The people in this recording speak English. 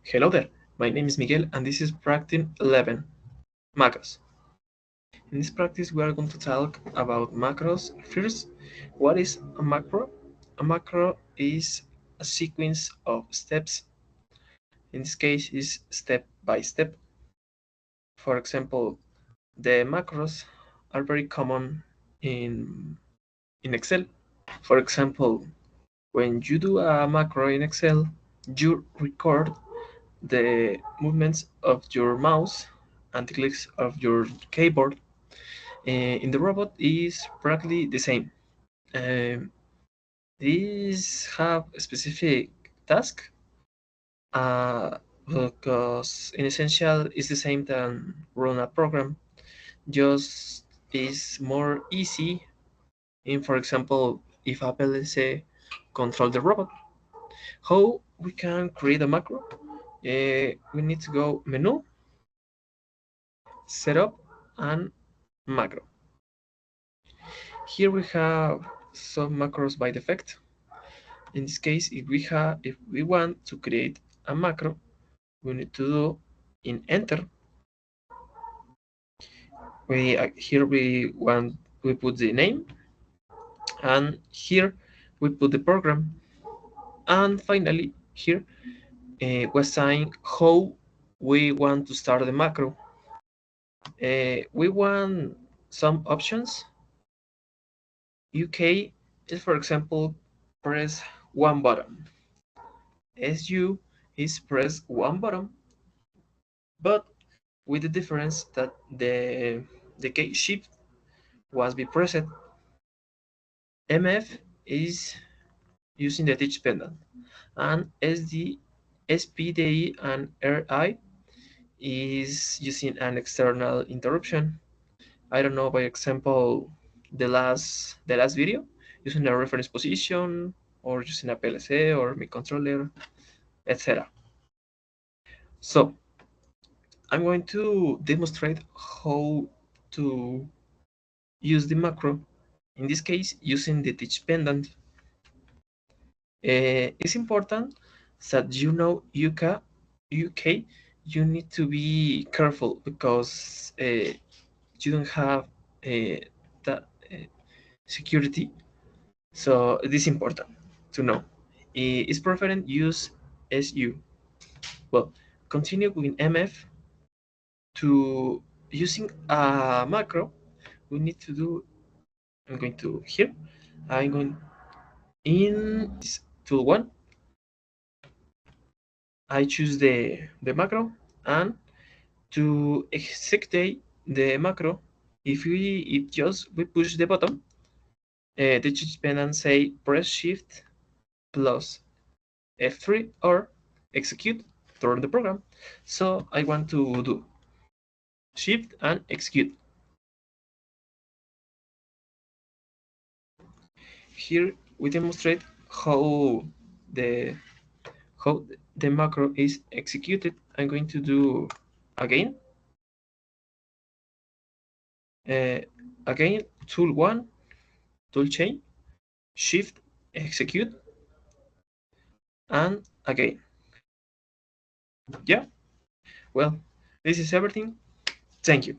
Hello there, my name is Miguel and this is practice 11, macros. In this practice we are going to talk about macros. First, what is a macro? A macro is a sequence of steps. In this case is step by step. For example, the macros are very common in Excel. For example, when you do a macro in Excel, you record the movements of your mouse and the clicks of your keyboard. In the robot is practically the same. Um, these have a specific task because in essential is the same than run a program, just is more easy in, for example, if a PLC control the robot. How we can create a macro? We need to go menu, setup, and macro. Here we have some macros by default. In this case, if we want to create a macro, we need to do in enter. We put the name, and here we put the program, and finally here we assign how we want to start the macro. We want some options. UK is, for example, press one button. SU is press one button, but with the difference that the key shift was be pressed. MF is using the touch pendant, and SD, SPDI, and RI is using an external interruption. I don't know, by example, the last video using a reference position or using a PLC or my controller, etc. So I'm going to demonstrate how to use the macro, in this case using the touch pendant. It's important that you know UK, you need to be careful because you don't have that security. So it is important to know. It's preferred use SU. Well, continue with MF. To using a macro, we need to do. I'm going to here. I'm going in this tool one. I choose the macro, and to execute the macro, if just we push the button, the touch pen and say press shift plus F3 or execute to run the program. So I want to do shift and execute. Here we demonstrate the how the macro is executed. I'm going to do again. Again, tool one, tool chain, shift, execute, and again. Yeah, well, this is everything. Thank you.